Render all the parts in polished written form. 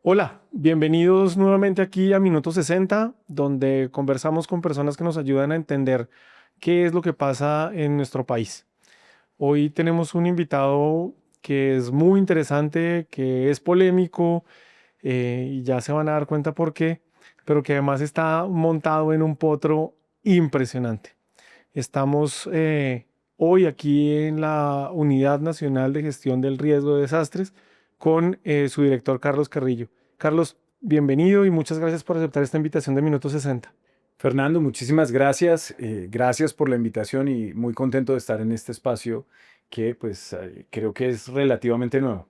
Hola, bienvenidos nuevamente aquí a Minuto 60, donde conversamos con personas que nos ayudan a entender qué es lo que pasa en nuestro país. Hoy tenemos un invitado que es muy interesante, que es polémico, y ya se van a dar cuenta por qué, pero que además está montado en un potro impresionante. Estamos hoy aquí en la Unidad Nacional de Gestión del Riesgo de Desastres con su director Carlos Carrillo. Carlos, bienvenido y muchas gracias por aceptar esta invitación de Minuto 60. Fernando, muchísimas gracias. Gracias por la invitación y muy contento de estar en este espacio que pues creo que es relativamente nuevo.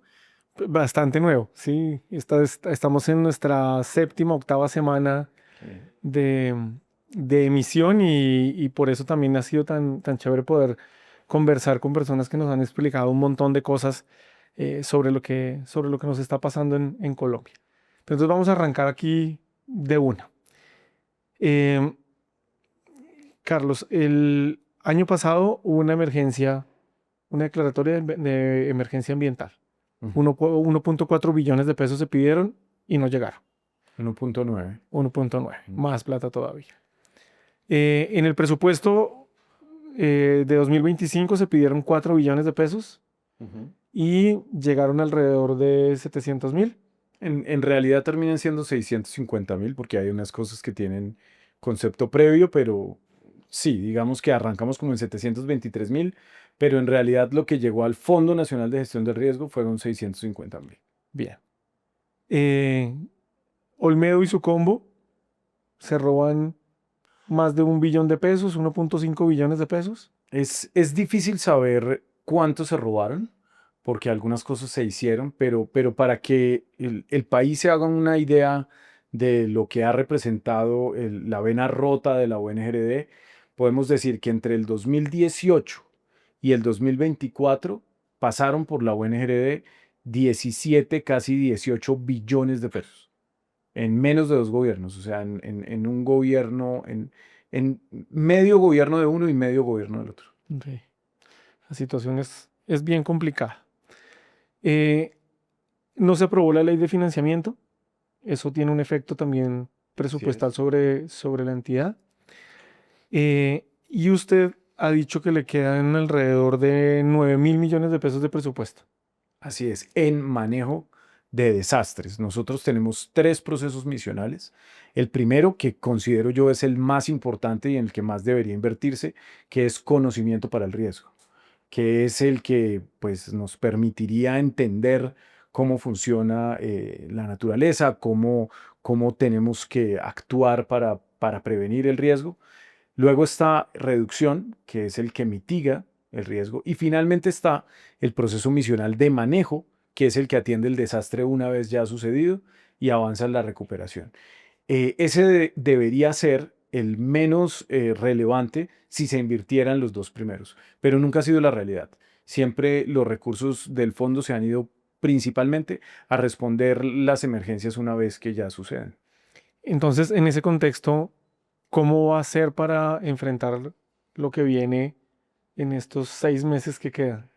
Bastante nuevo, sí. Estamos en nuestra séptima, octava semana Eh, de, de emisión y por eso también ha sido tan chévere poder conversar con personas que nos han explicado un montón de cosas sobre lo que nos está pasando en Colombia. Entonces vamos a arrancar aquí de una. Em, Carlos, el año pasado hubo una emergencia, una declaratoria de emergencia ambiental. ujú, 1.4 billones de pesos se pidieron y no llegaron. 1.9. 1.9, Mm, más plata todavía. En el presupuesto de 2025 se pidieron 4 billones de pesos ujú. y llegaron alrededor de 700.000. En realidad terminan siendo 650.000 porque hay unas cosas que tienen concepto previo, pero sí, digamos que arrancamos como en 723.000, pero en realidad lo que llegó al Fondo Nacional de Gestión del Riesgo fueron 650.000. Bien. Eh, Olmedo y su combo se roban más de 1 billón de pesos, 1.5 billones de pesos. Es difícil saber cuánto se robaron, porque algunas cosas se hicieron, pero para que el país se haga una idea de lo que ha representado la vena rota de la UNGRD, podemos decir que entre el 2018 y el 2024 pasaron por la UNGRD 17, casi 18 billones de pesos en menos de dos gobiernos, o sea, en un gobierno, en medio gobierno de uno y medio gobierno del otro. Ok. La situación es bien complicada. Eh, no se aprobó la ley de financiamiento. Eso tiene un efecto también Así presupuestal es. sobre la entidad. Y usted ha dicho que le quedan alrededor de 9.000 millones de pesos de presupuesto. Así es, en manejo de desastres. Nosotros tenemos tres procesos misionales. El primero, que considero yo es el más importante y en el que más debería invertirse, que es conocimiento para el riesgo, que es el que pues, nos permitiría entender cómo funciona la naturaleza, cómo tenemos que actuar para prevenir el riesgo. Luego está reducción, que es el que mitiga el riesgo. Y finalmente está el proceso misional de manejo, que es el que atiende el desastre una vez ya ha sucedido y avanza en la recuperación. Ese debería ser el menos relevante si se invirtieran los dos primeros, pero nunca ha sido la realidad. Siempre los recursos del fondo se han ido principalmente a responder las emergencias una vez que ya suceden. Entonces, en ese contexto, ¿cómo va a ser para enfrentar lo que viene en estos 6 meses que quedan?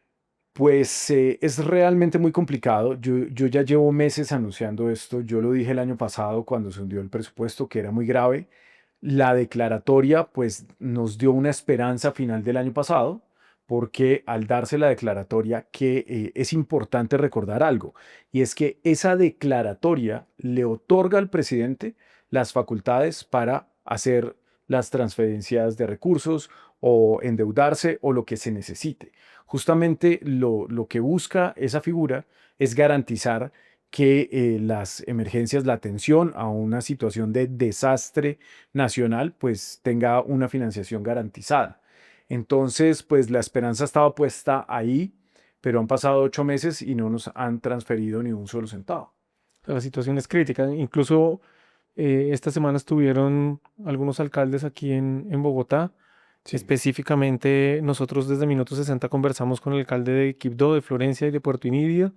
Pues es realmente muy complicado. Yo ya llevo meses anunciando esto. Yo lo dije el año pasado cuando se hundió el presupuesto, que era muy grave. La declaratoria, pues, nos dio una esperanza final del año pasado, porque al darse la declaratoria, que es importante recordar algo, y es que esa declaratoria le otorga al presidente las facultades para hacer las transferencias de recursos o endeudarse o lo que se necesite. Justamente lo que busca esa figura es garantizar que las emergencias, la atención a una situación de desastre nacional, pues tenga una financiación garantizada. Entonces, pues la esperanza estaba puesta ahí, pero han pasado 8 meses y no nos han transferido ni un solo centavo. La situación es crítica. Incluso esta semana estuvieron algunos alcaldes aquí en Bogotá. Sí. Específicamente, nosotros desde Minuto 60 conversamos con el alcalde de Quibdó, de Florencia y de Puerto Inírida,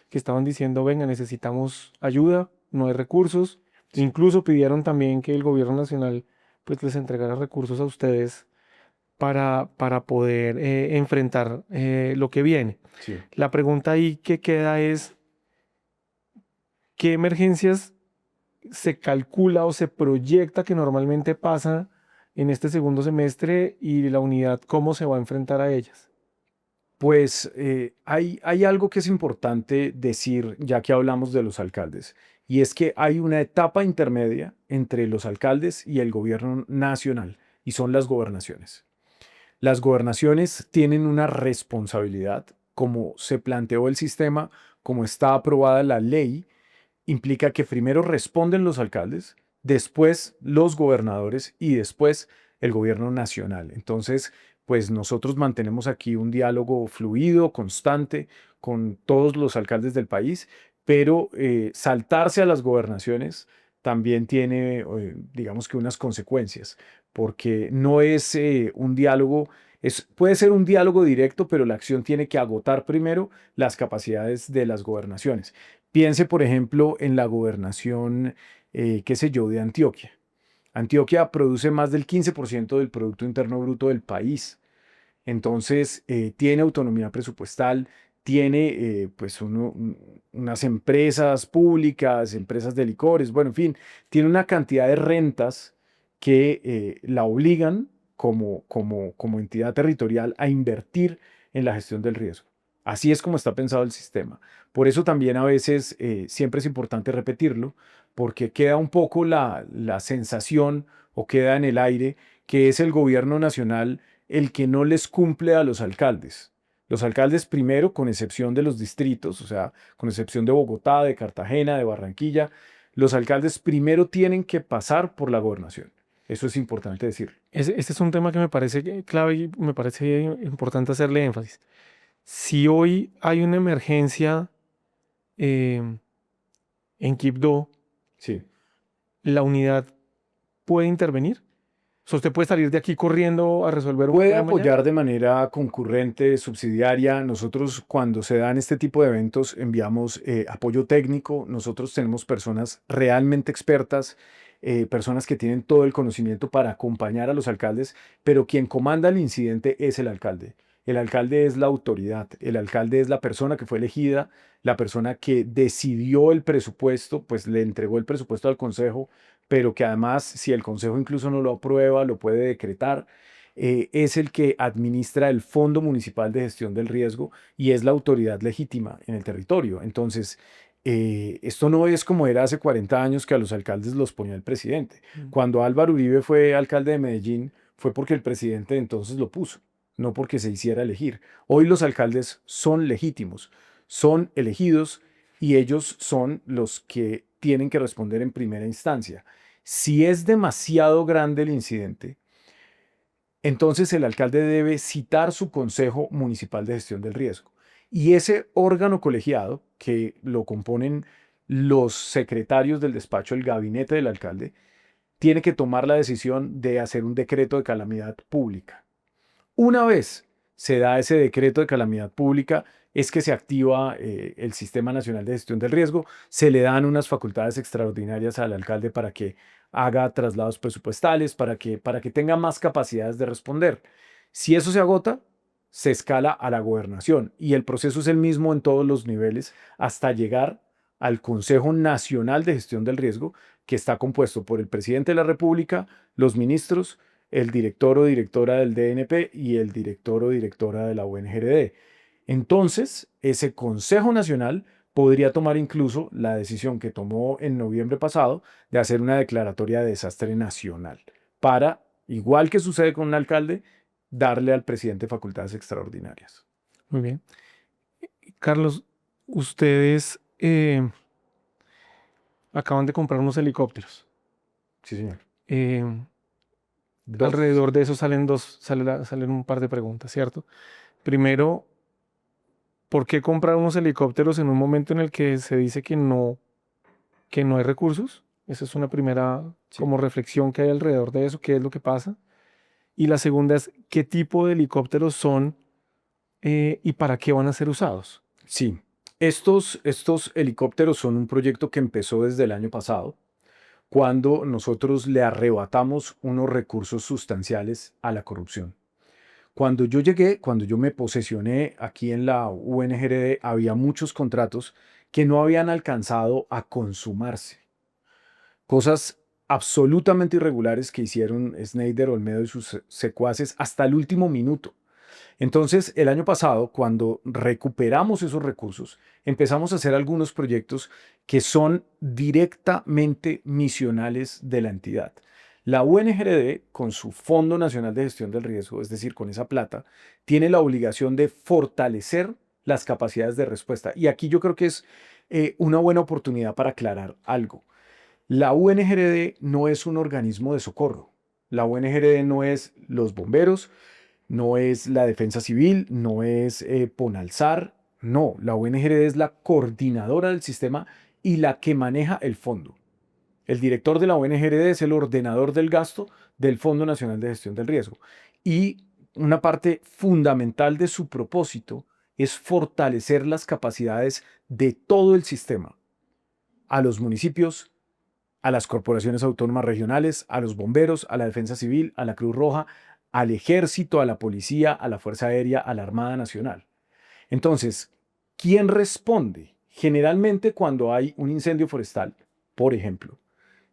que estaban diciendo, venga, necesitamos ayuda, no hay recursos. Sí. Incluso pidieron también que el gobierno nacional pues les entregara recursos a ustedes para poder enfrentar lo que viene. Sí. La pregunta ahí que queda es, ¿qué emergencias se calcula o se proyecta que normalmente pasa en este segundo semestre y la unidad cómo se va a enfrentar a ellas? Pues hay algo que es importante decir, ya que hablamos de los alcaldes, y es que hay una etapa intermedia entre los alcaldes y el gobierno nacional, y son las gobernaciones. Las gobernaciones tienen una responsabilidad, como se planteó el sistema, como está aprobada la ley, implica que primero responden los alcaldes, después los gobernadores y después el gobierno nacional. Entonces, pues nosotros mantenemos aquí un diálogo fluido, constante, con todos los alcaldes del país, pero saltarse a las gobernaciones también tiene, digamos que unas consecuencias, porque no es un diálogo, puede ser un diálogo directo, pero la acción tiene que agotar primero las capacidades de las gobernaciones. Piense, por ejemplo, en la gobernación, qué sé yo, de Antioquia. Antioquia produce más del 15% del Producto Interno Bruto del país. Entonces, tiene autonomía presupuestal, tiene pues unas empresas públicas, empresas de licores, bueno, en fin, tiene una cantidad de rentas que la obligan como entidad territorial a invertir en la gestión del riesgo. Así es como está pensado el sistema. Por eso también a veces siempre es importante repetirlo, porque queda un poco la sensación o queda en el aire que es el gobierno nacional el que no les cumple a los alcaldes. Los alcaldes primero, con excepción de los distritos, o sea, con excepción de Bogotá, de Cartagena, de Barranquilla, los alcaldes primero tienen que pasar por la gobernación. Eso es importante decirlo. Este es un tema que me parece clave y me parece importante hacerle énfasis. Si hoy hay una emergencia em, en Quibdó, Sí. ¿la unidad puede intervenir? O sea, usted puede salir de aquí corriendo a resolver un Puede problema mañana. apoyar de manera concurrente, subsidiaria. Nosotros cuando se dan este tipo de eventos enviamos apoyo técnico. Nosotros tenemos personas realmente expertas, personas que tienen todo el conocimiento para acompañar a los alcaldes, pero quien comanda el incidente es el alcalde. El alcalde es la autoridad, el alcalde es la persona que fue elegida, la persona que decidió el presupuesto, pues le entregó el presupuesto al consejo, pero que además si el consejo incluso no lo aprueba, lo puede decretar, es el que administra el Fondo Municipal de Gestión del Riesgo y es la autoridad legítima en el territorio. Entonces, esto no es como era hace 40 años que a los alcaldes los ponía el presidente. Mm. Cuando Álvaro Uribe fue alcalde de Medellín, fue porque el presidente entonces lo puso, no porque se hiciera elegir. Hoy los alcaldes son legítimos, son elegidos y ellos son los que tienen que responder en primera instancia. Si es demasiado grande el incidente, entonces el alcalde debe citar su Consejo Municipal de Gestión del Riesgo. Y ese órgano colegiado, que lo componen los secretarios del despacho, el gabinete del alcalde, tiene que tomar la decisión de hacer un decreto de calamidad pública. Una vez se da ese decreto de calamidad pública, es que se activa el Sistema Nacional de Gestión del Riesgo, se le dan unas facultades extraordinarias al alcalde para que haga traslados presupuestales, para que tenga más capacidades de responder. Si eso se agota, se escala a la gobernación y el proceso es el mismo en todos los niveles hasta llegar al Consejo Nacional de Gestión del Riesgo, que está compuesto por el presidente de la República, los ministros, el director o directora del DNP y el director o directora de la UNGRD. Entonces, ese Consejo Nacional podría tomar incluso la decisión que tomó en noviembre pasado de hacer una declaratoria de desastre nacional para, igual que sucede con un alcalde, darle al presidente facultades extraordinarias. Muy bien. Carlos, ustedes acaban de comprar unos helicópteros. Sí, señor. Eh, Dos. Alrededor de eso salen un par de preguntas, ¿cierto? Primero, ¿por qué comprar unos helicópteros en un momento en el que se dice que no hay recursos? Esa es una primera Sí. como reflexión que hay alrededor de eso, qué es lo que pasa. Y la segunda es, ¿qué tipo de helicópteros son y para qué van a ser usados? Sí. Estos helicópteros son un proyecto que empezó desde el año pasado, cuando nosotros le arrebatamos unos recursos sustanciales a la corrupción. Cuando yo llegué, cuando yo me posesioné aquí en la UNGRD, había muchos contratos que no habían alcanzado a consumarse. Cosas absolutamente irregulares que hicieron Snyder, Olmedo y sus secuaces hasta el último minuto. Entonces, el año pasado, cuando recuperamos esos recursos, empezamos a hacer algunos proyectos que son directamente misionales de la entidad. La UNGRD, con su Fondo Nacional de Gestión del Riesgo, es decir, con esa plata, tiene la obligación de fortalecer las capacidades de respuesta. Y aquí yo creo que es una buena oportunidad para aclarar algo. La UNGRD no es un organismo de socorro. La UNGRD no es los bomberos, no es la Defensa Civil, no es Ponalzar, no, la UNGRD es la coordinadora del sistema y la que maneja el fondo. El director de la UNGRD es el ordenador del gasto del Fondo Nacional de Gestión del Riesgo. Y una parte fundamental de su propósito es fortalecer las capacidades de todo el sistema, a los municipios, a las corporaciones autónomas regionales, a los bomberos, a la Defensa Civil, a la Cruz Roja, al Ejército, a la Policía, a la Fuerza Aérea, a la Armada Nacional. Entonces, ¿quién responde? Generalmente cuando hay un incendio forestal, por ejemplo,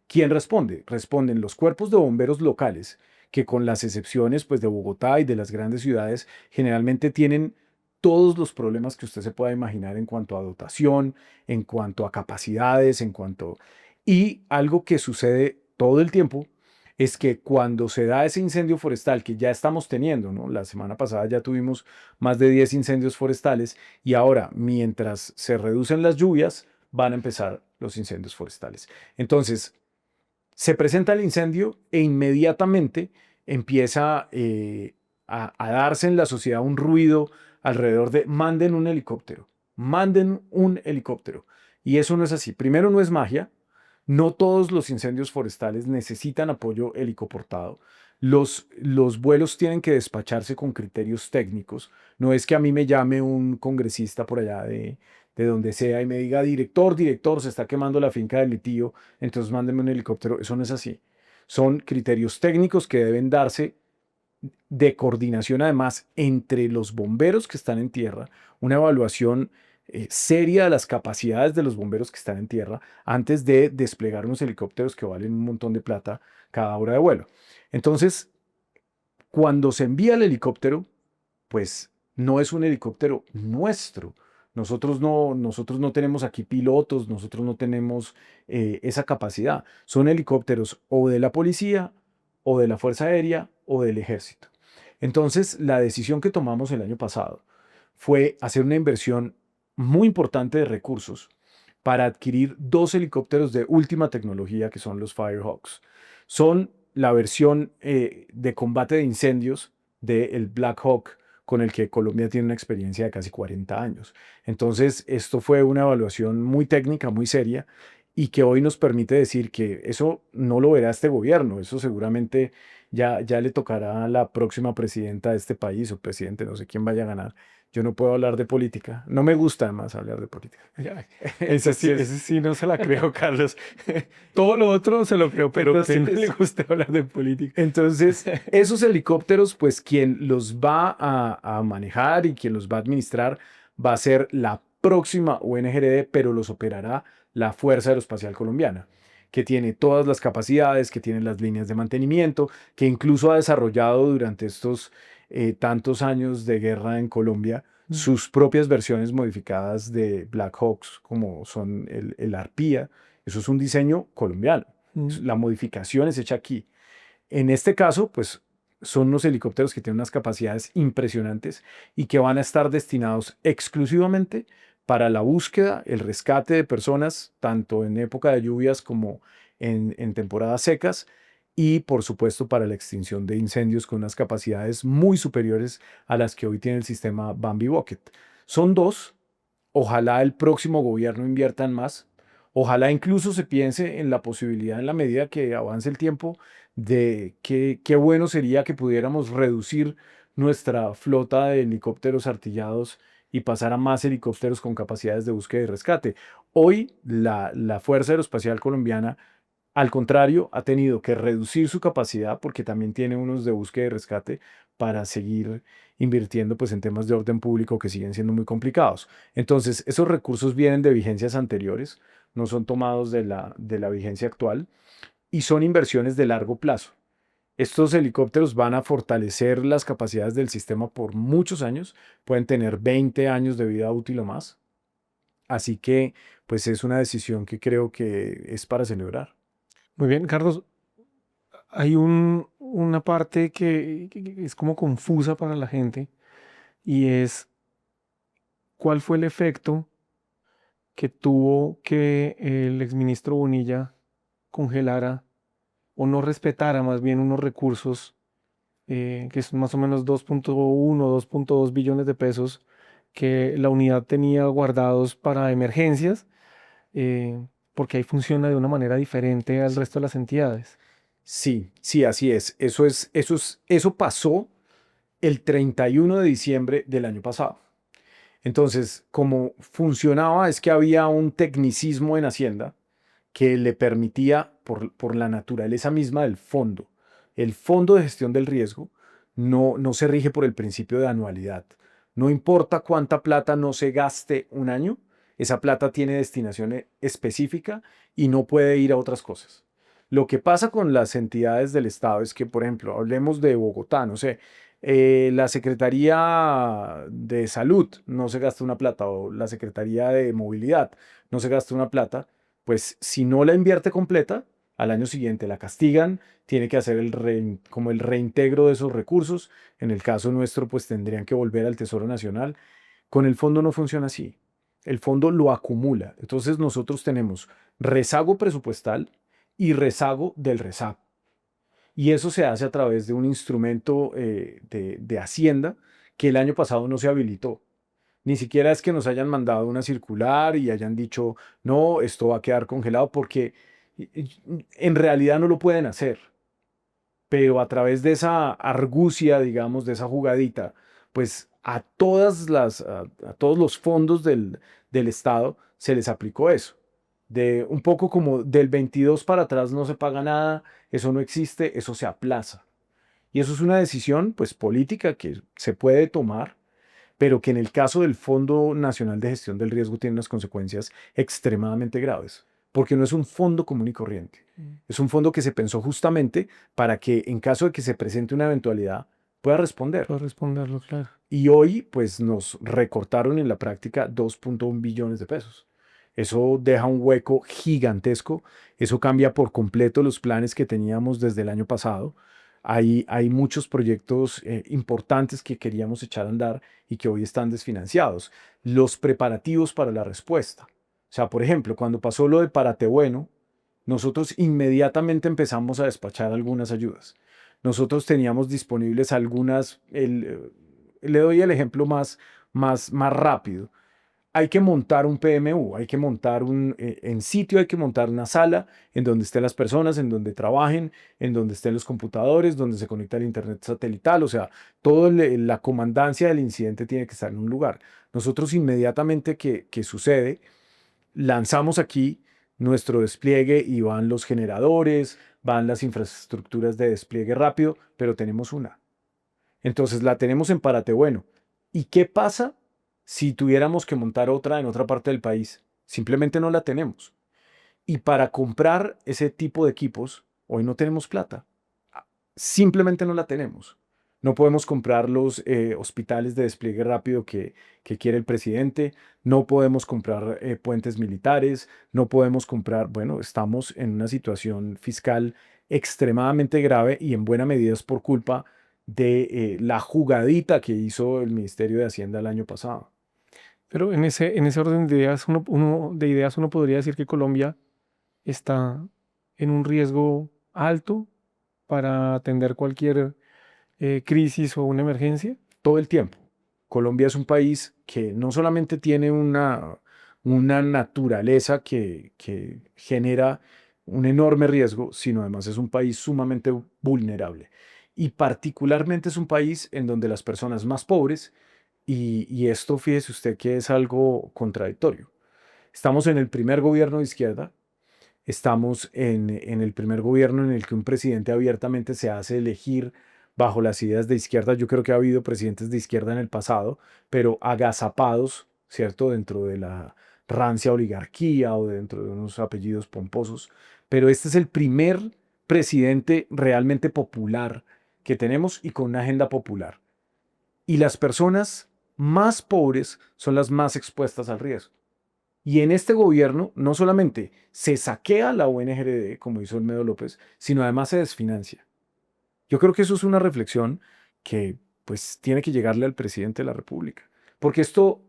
¿quién responde? Responden los cuerpos de bomberos locales, que con las excepciones pues, de Bogotá y de las grandes ciudades, generalmente tienen todos los problemas que usted se pueda imaginar en cuanto a dotación, en cuanto a capacidades, en cuanto... Y algo que sucede todo el tiempo es que cuando se da ese incendio forestal que ya estamos teniendo, ¿no? La semana pasada ya tuvimos más de 10 incendios forestales y ahora, mientras se reducen las lluvias, van a empezar los incendios forestales. Entonces, se presenta el incendio e inmediatamente empieza a darse en la sociedad un ruido alrededor de manden un helicóptero, manden un helicóptero. Y eso no es así. Primero, no es magia. No todos los incendios forestales necesitan apoyo helicoportado. Los vuelos tienen que despacharse con criterios técnicos. No es que a mí me llame un congresista por allá de donde sea y me diga, director, se está quemando la finca de mi tío, entonces mándeme un helicóptero. Eso no es así. Son criterios técnicos que deben darse de coordinación además entre los bomberos que están en tierra, una evaluación seria de las capacidades de los bomberos que están en tierra antes de desplegar unos helicópteros que valen un montón de plata cada hora de vuelo. Entonces, cuando se envía el helicóptero, pues no es un helicóptero nuestro. Nosotros no tenemos aquí pilotos, nosotros no tenemos esa capacidad. Son helicópteros o de la policía, o de la Fuerza Aérea, o del Ejército. Entonces, la decisión que tomamos el año pasado fue hacer una inversión muy importante de recursos para adquirir 2 helicópteros de última tecnología que son los Firehawks. Son la versión de combate de incendios del Black Hawk con el que Colombia tiene una experiencia de casi 40 años. Entonces, esto fue una evaluación muy técnica, muy seria, y que hoy nos permite decir que eso no lo verá este gobierno, eso seguramente ya le tocará a la próxima presidenta de este país o presidente, no sé quién vaya a ganar. Yo no puedo hablar de política, no me gusta además hablar de política. Ese sí no se la creo, Carlos. Todo lo otro se lo creo, pero que no le gusta hablar de política. Entonces, esos helicópteros, pues quien los va a manejar y quien los va a administrar va a ser la próxima UNGRD, pero los operará la Fuerza Aeroespacial Colombiana, que tiene todas las capacidades, que tiene las líneas de mantenimiento, que incluso ha desarrollado durante estos tantos años de guerra en Colombia sus propias versiones modificadas de Black Hawks, como son el Arpía. Eso es un diseño colombiano. La modificación es hecha aquí. En este caso, pues son unos helicópteros que tienen unas capacidades impresionantes y que van a estar destinados exclusivamente para la búsqueda, el rescate de personas, tanto en época de lluvias como en temporadas secas, y por supuesto para la extinción de incendios con unas capacidades muy superiores a las que hoy tiene el sistema Bambi Bucket. Son 2. Ojalá el próximo gobierno invierta en más. Ojalá incluso se piense en la posibilidad, en la medida que avance el tiempo, de que qué bueno sería que pudiéramos reducir nuestra flota de helicópteros artillados y pasar a más helicópteros con capacidades de búsqueda y rescate. Hoy la Fuerza Aeroespacial Colombiana Al contrario, ha tenido que reducir su capacidad porque también tiene unos de búsqueda y rescate para seguir invirtiendo pues en temas de orden público que siguen siendo muy complicados. Entonces, esos recursos vienen de vigencias anteriores, no son tomados de la vigencia actual y son inversiones de largo plazo. Estos helicópteros van a fortalecer las capacidades del sistema por muchos años, pueden tener 20 años de vida útil o más. Así que, pues es una decisión que creo que es para celebrar. Muy bien, Carlos, hay una parte que es como confusa para la gente y es cuál fue el efecto que tuvo que el exministro Bonilla congelara o no respetara más bien unos recursos que son más o menos 2.1, 2.2 billones de pesos que la unidad tenía guardados para emergencias, porque ahí funciona de una manera diferente al resto de las entidades. Sí, sí, así es. Eso pasó el 31 de diciembre del año pasado. Entonces, como funcionaba es que había un tecnicismo en Hacienda que le permitía, por la naturaleza misma del fondo, el fondo de gestión del riesgo no se rige por el principio de anualidad. No importa cuánta plata no se gaste un año, esa plata tiene destinación específica y no puede ir a otras cosas. Lo que pasa con las entidades del Estado es que, por ejemplo, hablemos de Bogotá, no sé, la Secretaría de Salud no se gasta una plata o la Secretaría de Movilidad no se gasta una plata, pues si no la invierte completa, al año siguiente la castigan, tiene que hacer como el reintegro de esos recursos. En el caso nuestro, pues tendrían que volver al Tesoro Nacional. Con el fondo no funciona así. El fondo lo acumula. Entonces nosotros tenemos rezago presupuestal y rezago del rezago. Y eso se hace a través de un instrumento de Hacienda que el año pasado no se habilitó. Ni siquiera es que nos hayan mandado una circular y hayan dicho, no, esto va a quedar congelado porque en realidad no lo pueden hacer. Pero a través de esa argucia, digamos, de esa jugadita, pues a todos los fondos del Estado se les aplicó eso. De un poco como del 22 para atrás no se paga nada, eso no existe, eso se aplaza. Y eso es una decisión, pues, política que se puede tomar pero que en el caso del Fondo Nacional de Gestión del Riesgo tiene unas consecuencias extremadamente graves, porque no es un fondo común y corriente. Mm. Es un fondo que se pensó justamente para que en caso de que se presente una eventualidad pueda responder. Puedo responderlo, claro. Y hoy pues nos recortaron en la práctica 2.1 billones de pesos. Eso deja un hueco gigantesco, eso cambia por completo los planes que teníamos desde el año pasado. Hay muchos proyectos importantes que queríamos echar a andar y que hoy están desfinanciados. Los preparativos para la respuesta. O sea, por ejemplo, cuando pasó lo de Párate Bueno, nosotros inmediatamente empezamos a despachar algunas ayudas. Nosotros teníamos disponibles algunas, le doy el ejemplo más rápido. Hay que montar un PMU, hay que montar en sitio, hay que montar una sala en donde estén las personas, en donde trabajen, en donde estén los computadores, donde se conecta el internet satelital, o sea, toda la comandancia del incidente tiene que estar en un lugar. Nosotros inmediatamente que sucede, lanzamos aquí nuestro despliegue y van los generadores, van las infraestructuras de despliegue rápido, pero tenemos una. Entonces la tenemos en Párate Bueno. ¿Y qué pasa si tuviéramos que montar otra en otra parte del país? Simplemente no la tenemos. Y para comprar ese tipo de equipos, hoy no tenemos plata. Simplemente no la tenemos. No podemos comprar los hospitales de despliegue rápido que quiere el presidente, no podemos comprar puentes militares, no podemos comprar, bueno, estamos en una situación fiscal extremadamente grave y en buena medida es por culpa de la jugadita que hizo el Ministerio de Hacienda el año pasado. Pero en ese orden de ideas, de ideas, uno podría decir que Colombia está en un riesgo alto para atender cualquier crisis o una emergencia. Todo el tiempo. Colombia es un país que no solamente tiene una naturaleza que genera un enorme riesgo, sino además es un país sumamente vulnerable. Y particularmente es un país en donde las personas más pobres, y esto fíjese usted que es algo contradictorio. Estamos en el primer gobierno de izquierda estamos en el primer gobierno en el que un presidente abiertamente se hace elegir bajo las ideas de izquierda. Yo creo que ha habido presidentes de izquierda en el pasado, pero agazapados, ¿cierto? Dentro de la rancia oligarquía o dentro de unos apellidos pomposos. Pero este es el primer presidente realmente popular que tenemos y con una agenda popular. Y las personas más pobres son las más expuestas al riesgo. Y en este gobierno no solamente se saquea la UNGRD, como hizo Olmedo López, sino además se desfinancia. Yo creo que eso es una reflexión que pues tiene que llegarle al presidente de la República. Porque esto,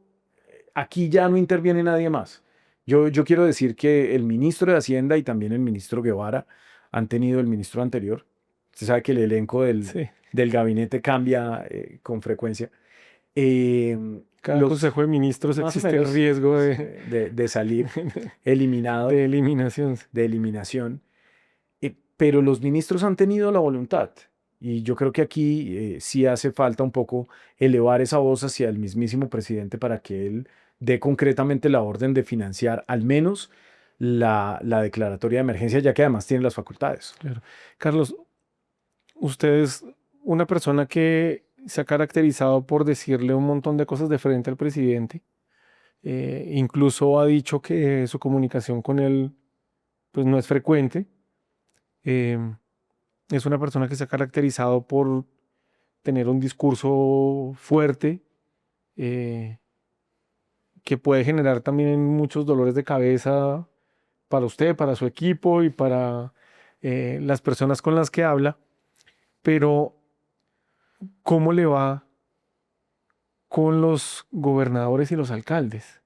aquí ya no interviene nadie más. Yo quiero decir que el ministro de Hacienda y también el ministro Guevara han tenido el ministro anterior. Usted sabe que el elenco Sí. del gabinete cambia con frecuencia. Eh, Cada los, consejo de ministros más o existe el menos riesgo de salir eliminado, de eliminación. de eliminación. Pero los ministros han tenido la voluntad. Y yo creo que aquí sí hace falta un poco elevar esa voz hacia el mismísimo presidente para que él dé concretamente la orden de financiar al menos la declaratoria de emergencia, ya que además tiene las facultades. Claro. Carlos, usted es una persona que se ha caracterizado por decirle un montón de cosas de frente al presidente. Incluso ha dicho que su comunicación con él pues, no es frecuente. Em, es una persona que se ha caracterizado por tener un discurso fuerte, eh, que puede generar también muchos dolores de cabeza para usted, para su equipo y para las personas con las que habla. Pero, ¿cómo le va con los gobernadores y los alcaldes,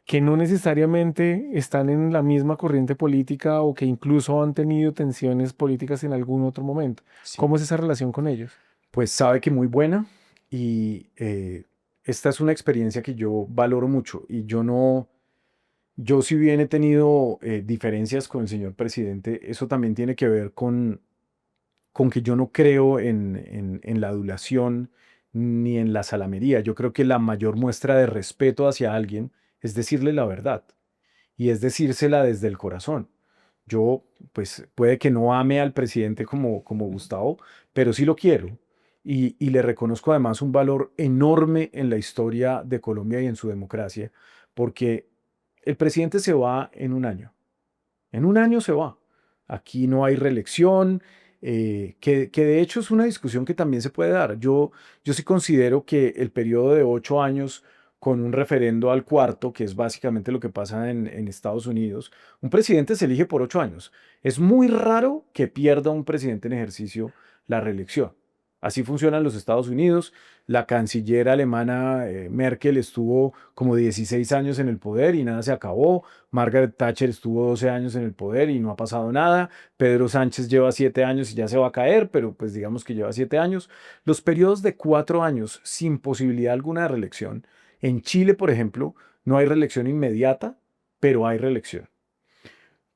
que no necesariamente están en la misma corriente política o que incluso han tenido tensiones políticas en algún otro momento? Sí. ¿Cómo es esa relación con ellos? Pues sabe que muy buena y esta es una experiencia que yo valoro mucho y yo no, yo si bien he tenido diferencias con el señor presidente, eso también tiene que ver con que yo no creo en la adulación ni en la salamería. Yo creo que la mayor muestra de respeto hacia alguien es decirle la verdad y es decírsela desde el corazón. Yo, pues puede que no ame al presidente como Gustavo, pero sí lo quiero. Y le reconozco además un valor enorme en la historia de Colombia y en su democracia, porque el presidente se va en un año. En un año se va. Aquí no hay reelección, que de hecho es una discusión que también se puede dar. Yo sí considero que el periodo de 8 años con un referendo al cuarto, que es básicamente lo que pasa en Estados Unidos, un presidente se elige por 8 años. Es muy raro que pierda un presidente en ejercicio la reelección. Así funcionan los Estados Unidos. La canciller alemana Merkel estuvo como 16 años en el poder y nada se acabó. Margaret Thatcher estuvo 12 años en el poder y no ha pasado nada. Pedro Sánchez lleva 7 años y ya se va a caer, pero pues digamos que lleva 7 años. Los periodos de 4 años sin posibilidad alguna de reelección. En Chile, por ejemplo, no hay reelección inmediata, pero hay reelección.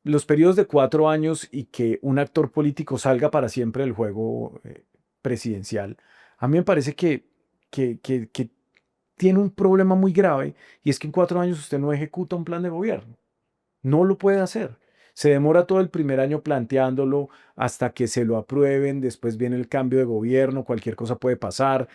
Los periodos de 4 años y que un actor político salga para siempre del juego presidencial, a mí me parece que tiene un problema muy grave y es que en 4 años usted no ejecuta un plan de gobierno. No lo puede hacer. Se demora todo el primer año planteándolo hasta que se lo aprueben, después viene el cambio de gobierno, cualquier cosa puede pasar,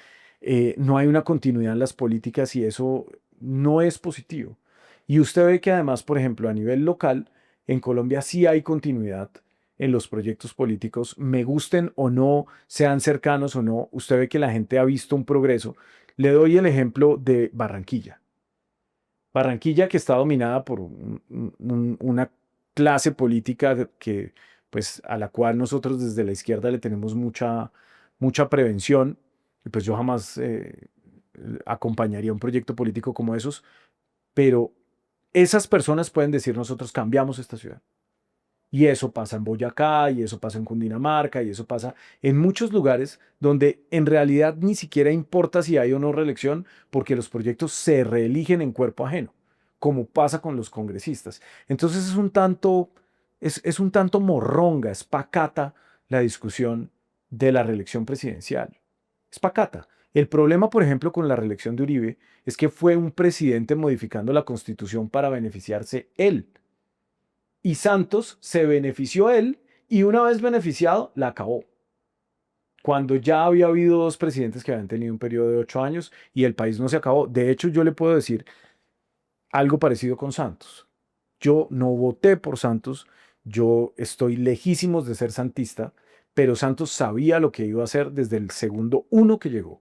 no hay una continuidad en las políticas y eso no es positivo. Y usted ve que además, por ejemplo, a nivel local, en Colombia sí hay continuidad en los proyectos políticos, me gusten o no, sean cercanos o no, usted ve que la gente ha visto un progreso. Le doy el ejemplo de Barranquilla. Barranquilla que está dominada por una clase política que, pues, a la cual nosotros desde la izquierda le tenemos mucha prevención. Y pues yo jamás acompañaría un proyecto político como esos, pero esas personas pueden decir nosotros cambiamos esta ciudad. Y eso pasa en Boyacá, y eso pasa en Cundinamarca, y eso pasa en muchos lugares donde en realidad ni siquiera importa si hay o no reelección, porque los proyectos se reeligen en cuerpo ajeno, como pasa con los congresistas. Entonces es un tanto morronga, es pacata la discusión de la reelección presidencial. Es pacata. El problema, por ejemplo, con la reelección de Uribe es que fue un presidente modificando la constitución para beneficiarse él y Santos se benefició él y una vez beneficiado, la acabó. Cuando ya había habido dos presidentes que habían tenido un periodo de 8 años y el país no se acabó. De hecho, yo le puedo decir algo parecido con Santos. Yo no voté por Santos, yo estoy lejísimos de ser santista, pero Santos sabía lo que iba a hacer desde el segundo uno que llegó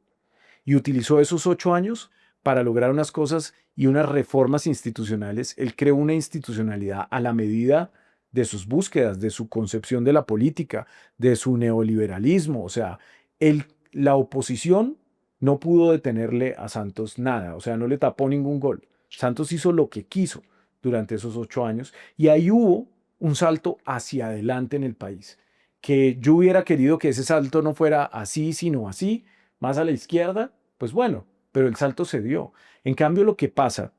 y utilizó esos 8 años para lograr unas cosas y unas reformas institucionales. Él creó una institucionalidad a la medida de sus búsquedas, de su concepción de la política, de su neoliberalismo. O sea, la oposición no pudo detenerle a Santos nada, o sea, no le tapó ningún gol. Santos hizo lo que quiso durante esos 8 años y ahí hubo un salto hacia adelante en el país, que yo hubiera querido que ese salto no fuera así, sino así, más a la izquierda, pues bueno, pero el salto se dio. En cambio, lo que pasa,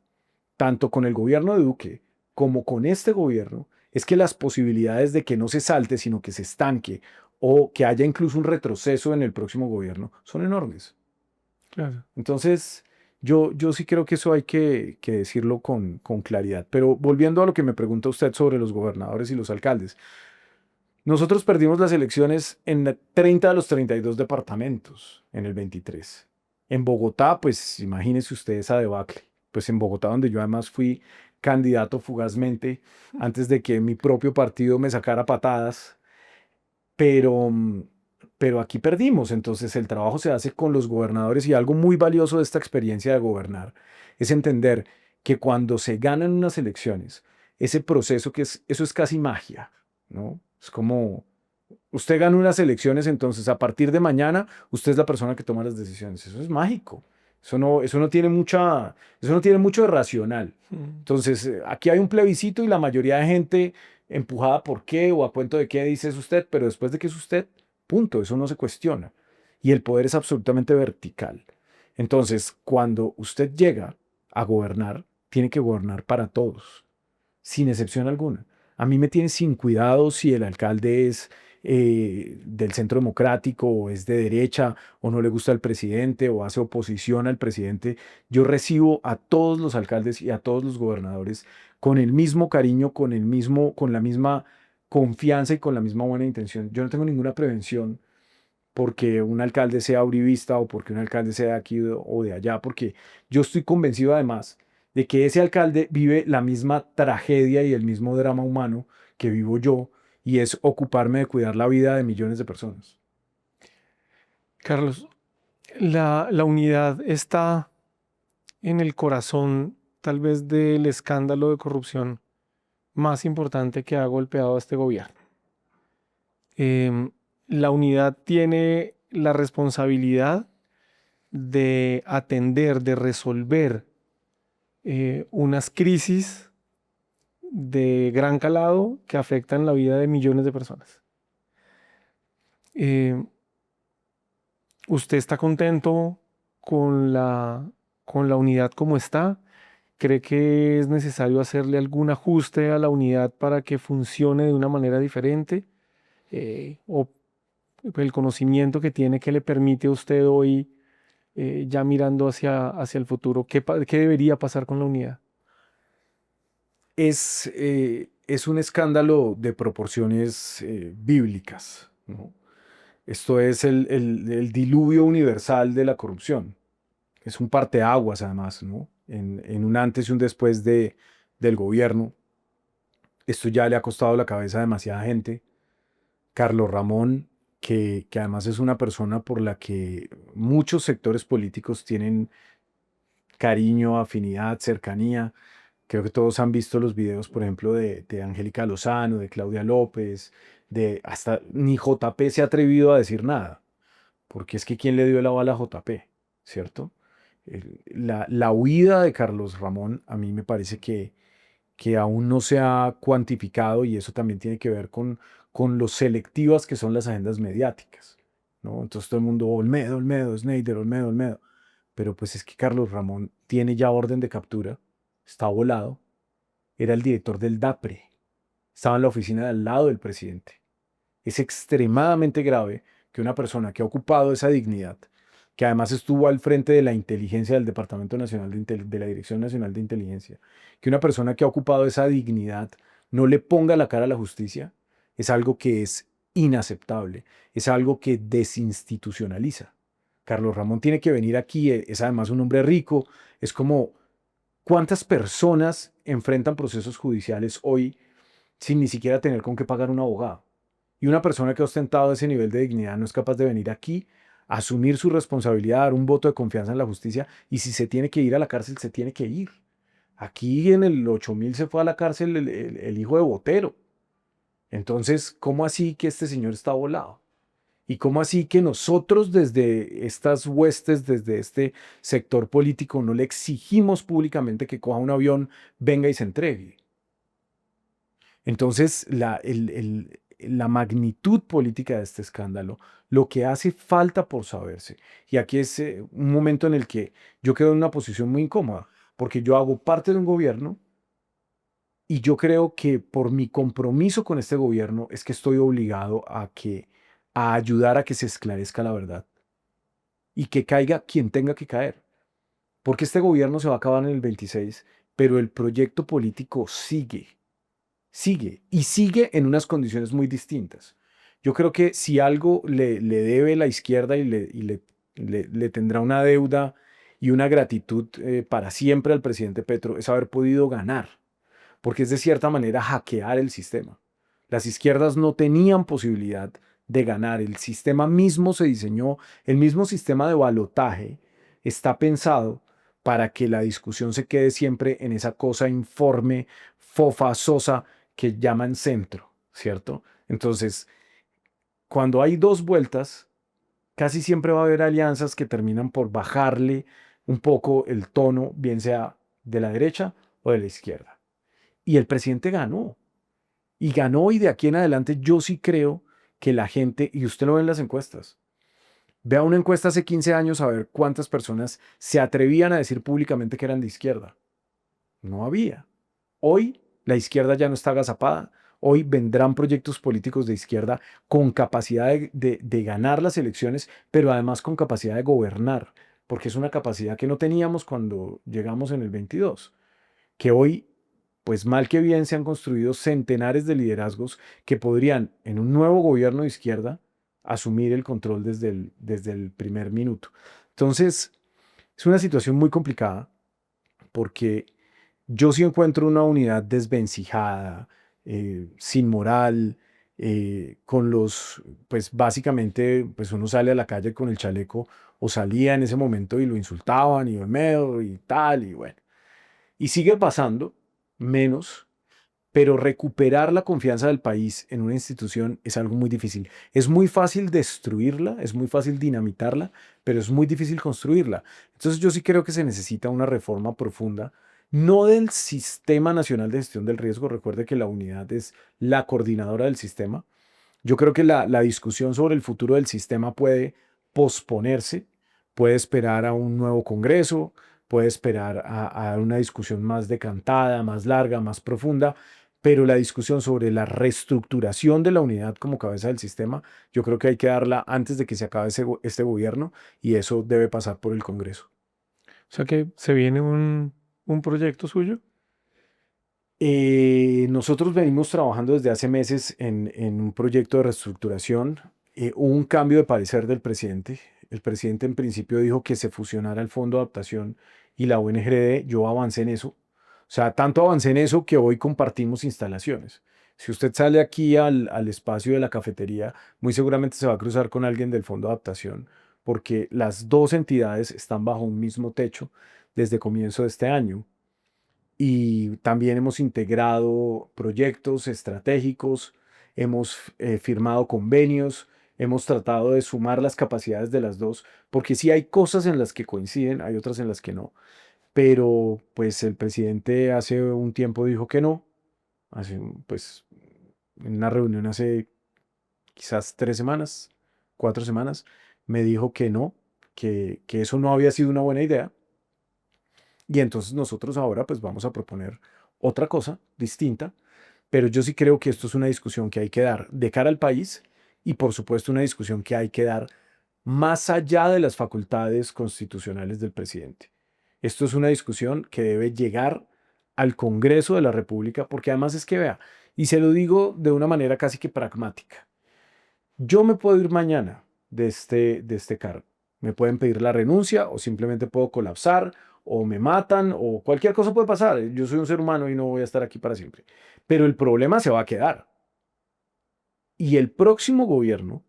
tanto con el gobierno de Duque como con este gobierno, es que las posibilidades de que no se salte, sino que se estanque o que haya incluso un retroceso en el próximo gobierno son enormes. Claro. Entonces, yo sí creo que eso hay que decirlo con claridad. Pero volviendo a lo que me pregunta usted sobre los gobernadores y los alcaldes, nosotros perdimos las elecciones en 30 de los 32 departamentos en el 23. En Bogotá, pues imagínese usted esa debacle. Pues en Bogotá, donde yo además fui candidato fugazmente antes de que mi propio partido me sacara patadas, pero, pero aquí perdimos. Entonces el trabajo se hace con los gobernadores y algo muy valioso de esta experiencia de gobernar es entender que cuando se ganan unas elecciones, ese proceso eso es casi magia, ¿no? Es como usted gana unas elecciones, entonces a partir de mañana usted es la persona que toma las decisiones. Eso es mágico. Eso no tiene eso no tiene mucho de racional. Mm. Entonces, aquí hay un plebiscito y la mayoría de gente empujada por qué o a cuento de qué dice es usted, pero después de que es usted, punto, eso no se cuestiona. Y el poder es absolutamente vertical. Entonces, cuando usted llega a gobernar, tiene que gobernar para todos, sin excepción alguna. A mí me tiene sin cuidado si el alcalde es del centro democrático o es de derecha o no le gusta al presidente o hace oposición al presidente. Yo recibo a todos los alcaldes y a todos los gobernadores con el mismo cariño, con la misma confianza y con la misma buena intención. Yo no tengo ninguna prevención porque un alcalde sea uribista o porque un alcalde sea de aquí o de allá, porque yo estoy convencido además de que ese alcalde vive la misma tragedia y el mismo drama humano que vivo yo, y es ocuparme de cuidar la vida de millones de personas. Carlos, la unidad está en el corazón tal vez del escándalo de corrupción más importante que ha golpeado a este gobierno. Em, la unidad tiene la responsabilidad de atender, de resolver unas crisis de gran calado que afectan la vida de millones de personas. Em, ¿Usted está contento con con la unidad como está? ¿Cree que es necesario hacerle algún ajuste a la unidad para que funcione de una manera diferente? ¿O el conocimiento que tiene que le permite a usted hoy, ya mirando hacia el futuro, qué debería pasar con la unidad? Es un escándalo de proporciones bíblicas, ¿no? Esto es el diluvio universal de la corrupción. Es un parteaguas además, ¿no? En un antes y un después del gobierno. Esto ya le ha costado la cabeza a demasiada gente. Carlos Ramón, que además es una persona por la que muchos sectores políticos tienen cariño, afinidad, cercanía. Creo que todos han visto los videos, por ejemplo, de Angélica Lozano, de Claudia López, de hasta ni JP se ha atrevido a decir nada, porque es que ¿quién le dio la bala a JP? ¿Cierto? La huida de Carlos Ramón a mí me parece que aún no se ha cuantificado y eso también tiene que ver con lo selectivas que son las agendas mediáticas, ¿no? Entonces todo el mundo, Olmedo, Olmedo, Snyder, Olmedo, Olmedo. Pero pues es que Carlos Ramón tiene ya orden de captura, está volado, era el director del DAPRE, estaba en la oficina de al lado del presidente. Es extremadamente grave que una persona que ha ocupado esa dignidad, que además estuvo al frente de la inteligencia del Departamento Nacional de la Dirección Nacional de Inteligencia, que una persona que ha ocupado esa dignidad no le ponga la cara a la justicia, es algo que es inaceptable, es algo que desinstitucionaliza. Carlos Ramón tiene que venir aquí, es además un hombre rico, es como cuántas personas enfrentan procesos judiciales hoy sin ni siquiera tener con qué pagar un abogado. Y una persona que ha ostentado ese nivel de dignidad no es capaz de venir aquí, asumir su responsabilidad, dar un voto de confianza en la justicia y si se tiene que ir a la cárcel, se tiene que ir. Aquí en el 8000 se fue a la cárcel el hijo de Botero. Entonces, ¿cómo así que este señor está volado? ¿Y cómo así que nosotros desde estas huestes, desde este sector político, no le exigimos públicamente que coja un avión, venga y se entregue? Entonces, la magnitud política de este escándalo, lo que hace falta por saberse, y aquí es un momento en el que yo quedo en una posición muy incómoda, porque yo hago parte de un gobierno y yo creo que por mi compromiso con este gobierno es que estoy obligado a ayudar a que se esclarezca la verdad y que caiga quien tenga que caer, porque este gobierno se va a acabar en el 26, pero el proyecto político sigue y sigue en unas condiciones muy distintas. Yo creo que si algo le debe la izquierda le tendrá una deuda y una gratitud para siempre al presidente Petro es haber podido ganar, porque es de cierta manera hackear el sistema. Las izquierdas no tenían posibilidad de ganar, el sistema mismo se diseñó, el mismo sistema de balotaje está pensado para que la discusión se quede siempre en esa cosa informe, fofa, sosa que llaman centro, ¿cierto? Entonces, cuando hay dos vueltas, casi siempre va a haber alianzas que terminan por bajarle un poco el tono, bien sea de la derecha o de la izquierda. Y el presidente ganó. Y ganó y de aquí en adelante yo sí creo que la gente, y usted lo ve en las encuestas, vea una encuesta hace 15 años a ver cuántas personas se atrevían a decir públicamente que eran de izquierda. No había. Hoy la izquierda ya no está agazapada. Hoy vendrán proyectos políticos de izquierda con capacidad de ganar las elecciones, pero además con capacidad de gobernar, porque es una capacidad que no teníamos cuando llegamos en el 22, que hoy, pues mal que bien, se han construido centenares de liderazgos que podrían, en un nuevo gobierno de izquierda, asumir el control desde el primer minuto. Entonces, es una situación muy complicada porque yo sí encuentro una unidad desvencijada, sin moral, con pues básicamente, pues uno sale a la calle con el chaleco o salía en ese momento y lo insultaban y Olmedo y tal, y bueno. Y sigue pasando, menos, pero recuperar la confianza del país en una institución es algo muy difícil. Es muy fácil destruirla, es muy fácil dinamitarla, pero es muy difícil construirla. Entonces yo sí creo que se necesita una reforma profunda, no del Sistema Nacional de Gestión del Riesgo. Recuerde que la unidad es la coordinadora del sistema. Yo creo que la discusión sobre el futuro del sistema puede posponerse, puede esperar a un nuevo Congreso, puede esperar a una discusión más decantada, más larga, más profunda, pero la discusión sobre la reestructuración de la unidad como cabeza del sistema, yo creo que hay que darla antes de que se acabe este gobierno y eso debe pasar por el Congreso. O sea que se viene un proyecto suyo. Nosotros venimos trabajando desde hace meses en un proyecto de reestructuración. Hubo un cambio de parecer del presidente. El presidente en principio dijo que se fusionara el Fondo de Adaptación y la UNGD. Yo avancé en eso. O sea, tanto avancé en eso que hoy compartimos instalaciones. Si usted sale aquí al espacio de la cafetería, muy seguramente se va a cruzar con alguien del Fondo de Adaptación, porque las dos entidades están bajo un mismo techo desde comienzo de este año y también hemos integrado proyectos estratégicos, hemos firmado convenios, hemos tratado de sumar las capacidades de las dos, porque sí hay cosas en las que coinciden, hay otras en las que no, pero pues el presidente hace un tiempo dijo que no, pues en una reunión hace quizás 3 semanas, 4 semanas, me dijo que no, que eso no había sido una buena idea y entonces nosotros ahora pues vamos a proponer otra cosa distinta, pero yo sí creo que esto es una discusión que hay que dar de cara al país y por supuesto una discusión que hay que dar más allá de las facultades constitucionales del presidente. Esto es una discusión que debe llegar al Congreso de la República porque además es que vea, Y se lo digo de una manera casi que pragmática. Yo me puedo ir mañana de este cargo. Me pueden pedir la renuncia o simplemente puedo colapsar o me matan o cualquier cosa puede pasar. Yo soy un ser humano y no voy a estar aquí para siempre. Pero el problema se va a quedar. Y el próximo gobierno,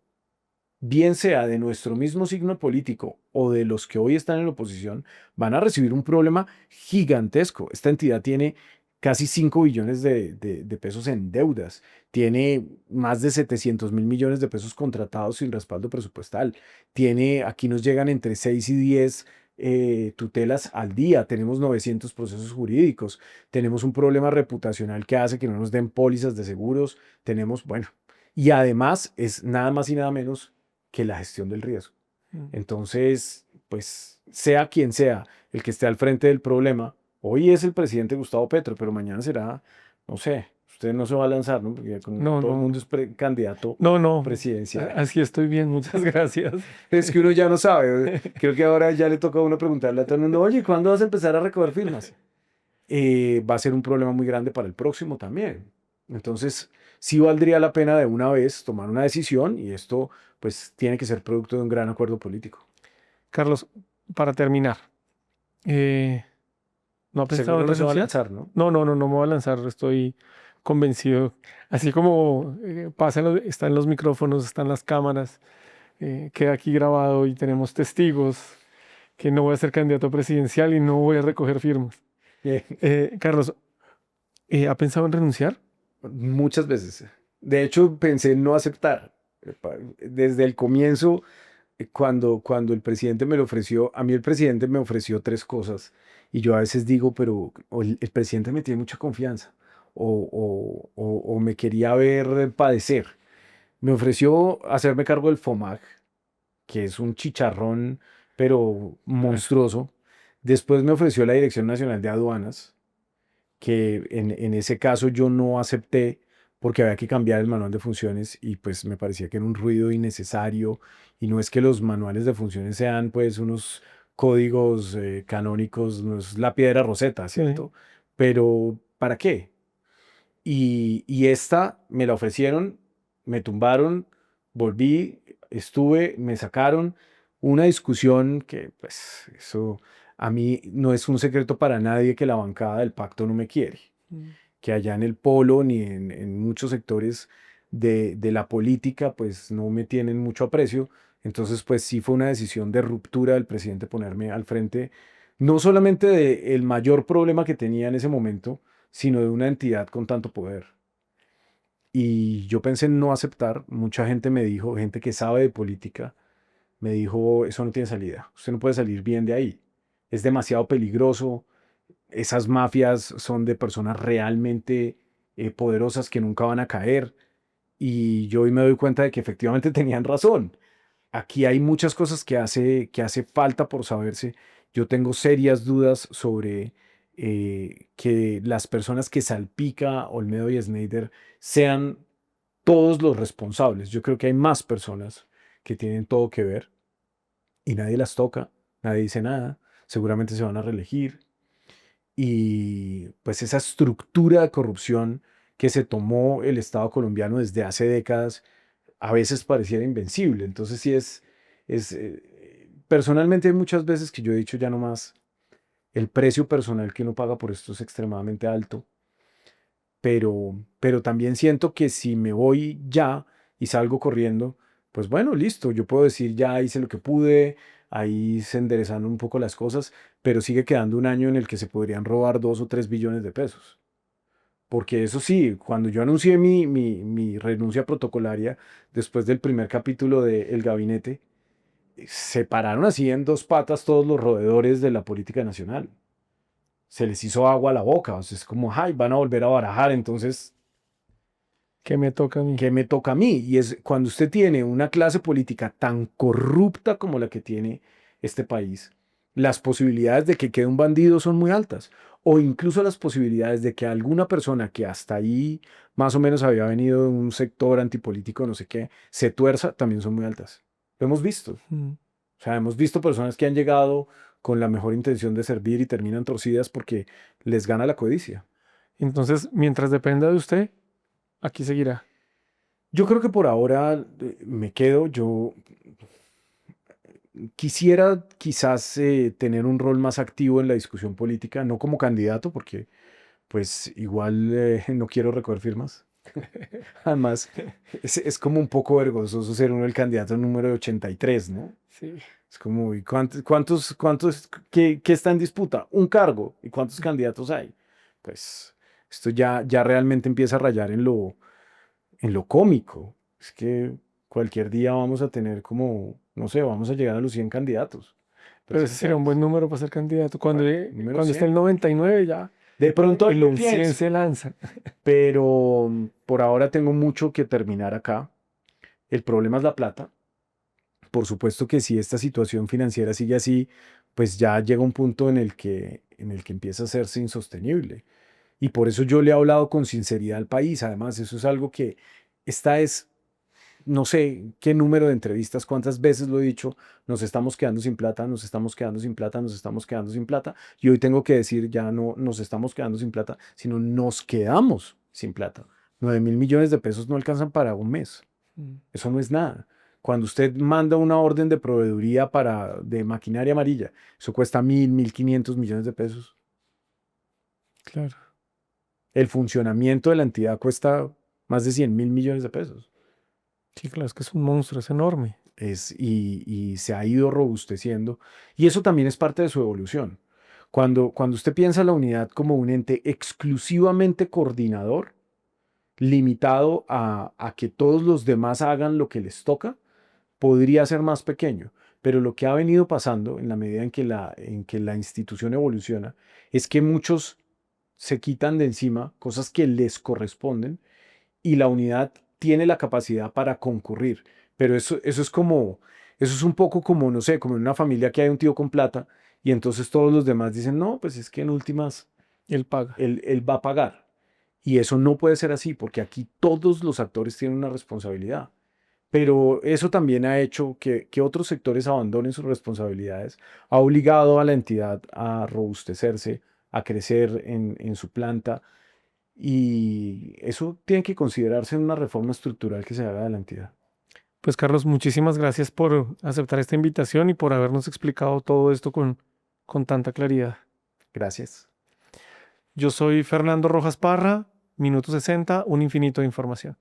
bien sea de nuestro mismo signo político o de los que hoy están en la oposición, van a recibir un problema gigantesco. Esta entidad tiene casi 5 billones de pesos en deudas, tiene más de 700.000 millones de pesos contratados sin respaldo presupuestal, tiene, aquí nos llegan entre 6 y 10 tutelas al día, tenemos 900 procesos jurídicos, tenemos un problema reputacional que hace que no nos den pólizas de seguros, tenemos, bueno, y además es nada más y nada menos que la gestión del riesgo. Mm. Entonces, pues sea quien sea el que esté al frente del problema, hoy es el presidente Gustavo Petro, pero mañana será, no sé, usted no se va a lanzar, ¿no? Porque No, todo el mundo no, es candidato no, no. presidencial. Así estoy bien, muchas gracias. Es que uno ya no sabe. Creo que ahora ya le toca a uno preguntarle a todo el mundo, oye, ¿cuándo vas a empezar a recoger firmas? Va a ser un problema muy grande para el próximo también. Entonces, sí valdría la pena de una vez tomar una decisión y esto pues tiene que ser producto de un gran acuerdo político. Carlos, para terminar, eh, ¿no ha pensado en Seguro no se va a renunciar? lanzar, ¿no? No, no, no, no me voy a lanzar, estoy convencido. Así como están los micrófonos, están las cámaras, queda aquí grabado y tenemos testigos que no voy a ser candidato presidencial y no voy a recoger firmas. Bien. Carlos, ¿ha pensado en renunciar? Muchas veces. De hecho, pensé en no aceptar. Desde el comienzo, cuando el presidente me lo ofreció, a mí el presidente me ofreció tres cosas y yo a veces digo, pero o el presidente me tiene mucha confianza o me quería ver padecer. Me ofreció hacerme cargo del FOMAC, que es un chicharrón, pero monstruoso. Después me ofreció la Dirección Nacional de Aduanas, que en ese caso yo no acepté porque había que cambiar el manual de funciones y pues me parecía que era un ruido innecesario y no es que los manuales de funciones sean pues unos códigos canónicos, no es la piedra Rosetta, Sí. ¿cierto? Pero ¿para qué? Y esta me la ofrecieron, me tumbaron, volví, estuve, me sacaron una discusión que pues eso a mí no es un secreto para nadie que la bancada del pacto no me quiere, Mm. que allá en el polo ni en muchos sectores de la política pues no me tienen mucho aprecio. Entonces pues sí fue una decisión de ruptura del presidente ponerme al frente, no solamente del mayor problema que tenía en ese momento, sino de una entidad con tanto poder. Y yo pensé en no aceptar. Mucha gente me dijo, gente que sabe de política, me dijo, eso no tiene salida. Usted no puede salir bien de ahí. Es demasiado peligroso. Esas mafias son de personas realmente poderosas que nunca van a caer. Y yo hoy me doy cuenta de que efectivamente tenían razón. Aquí hay muchas cosas que hace falta por saberse. Yo tengo serias dudas sobre que las personas que salpica Olmedo y Snyder sean todos los responsables. Yo creo que hay más personas que tienen todo que ver y nadie las toca, nadie dice nada, seguramente se van a reelegir. Y pues esa estructura de corrupción que se tomó el Estado colombiano desde hace décadas a veces pareciera invencible. Entonces sí personalmente hay muchas veces que yo he dicho ya no más, el precio personal que uno paga por esto es extremadamente alto, pero también siento que si me voy ya y salgo corriendo, pues bueno, listo, yo puedo decir ya hice lo que pude, ahí se enderezando un poco las cosas, pero sigue quedando un año en el que se podrían robar 2 o 3 billones de pesos. Porque eso sí, cuando yo anuncié mi renuncia protocolaria después del primer capítulo de El Gabinete, se pararon así en dos patas todos los roedores de la política nacional. Se les hizo agua a la boca. O sea, es como, ay, van a volver a barajar, entonces, ¿Qué me toca a mí? ¿qué me toca a mí? Y es cuando usted tiene una clase política tan corrupta como la que tiene este país, las posibilidades de que quede un bandido son muy altas. O incluso las posibilidades de que alguna persona que hasta ahí más o menos había venido de un sector antipolítico, no sé qué, se tuerza, también son muy altas. Lo hemos visto. Mm. O sea, hemos visto personas que han llegado con la mejor intención de servir y terminan torcidas porque les gana la codicia. Entonces, mientras dependa de usted, aquí seguirá. Yo creo que por ahora me quedo. Yo quisiera quizás tener un rol más activo en la discusión política, no como candidato, porque pues igual no quiero recoger firmas. Además, es como un poco vergonzoso ser uno el candidato número 83, ¿no? Sí. Es como, ¿y qué está en disputa? Un cargo. ¿Y cuántos candidatos hay? Pues esto ya realmente empieza a rayar en lo cómico. Es que cualquier día vamos a tener como, no sé, vamos a llegar a los 100 candidatos Pero ese sería un buen presidenciales. número para ser candidato. Cuando, Bueno, número cuando esté el 100. 99 ya De pronto ahí en lo el 100 pienso, se lanza. pero por ahora tengo mucho que terminar acá. El problema es la plata. Por supuesto que si esta situación financiera sigue así, pues ya llega un punto en el que empieza a hacerse insostenible. Y por eso yo le he hablado con sinceridad al país. Además, eso es algo que esta es, no sé qué número de entrevistas, cuántas veces lo he dicho, nos estamos quedando sin plata, nos estamos quedando sin plata, nos estamos quedando sin plata. Y hoy tengo que decir, ya no nos estamos quedando sin plata, sino nos quedamos sin plata. 9.000 millones de pesos no alcanzan para un mes. Mm, Eso no es nada. Cuando usted manda una orden de proveeduría de maquinaria amarilla, eso cuesta 1.500 millones de pesos. claro. El funcionamiento de la entidad cuesta más de 100.000 millones de pesos. Sí, claro, es que es un monstruo, es enorme. Y se ha ido robusteciendo. Y eso también es parte de su evolución. Cuando usted piensa la unidad como un ente exclusivamente coordinador, limitado a que todos los demás hagan lo que les toca, podría ser más pequeño, pero lo que ha venido pasando en la medida en que la institución evoluciona es que muchos se quitan de encima cosas que les corresponden y la unidad tiene la capacidad para concurrir. Pero eso es un poco como, no sé, como en una familia que hay un tío con plata y entonces todos los demás dicen, no, pues es que en últimas Él paga. él va a pagar. Y eso no puede ser así porque aquí todos los actores tienen una responsabilidad. Pero eso también ha hecho que otros sectores abandonen sus responsabilidades, ha obligado a la entidad a robustecerse, a crecer en su planta, y eso tiene que considerarse en una reforma estructural que se haga de la entidad. Pues Carlos, muchísimas gracias por aceptar esta invitación y por habernos explicado todo esto con tanta claridad. Gracias. Yo soy Fernando Rojas Parra, Minuto 60, un infinito de información.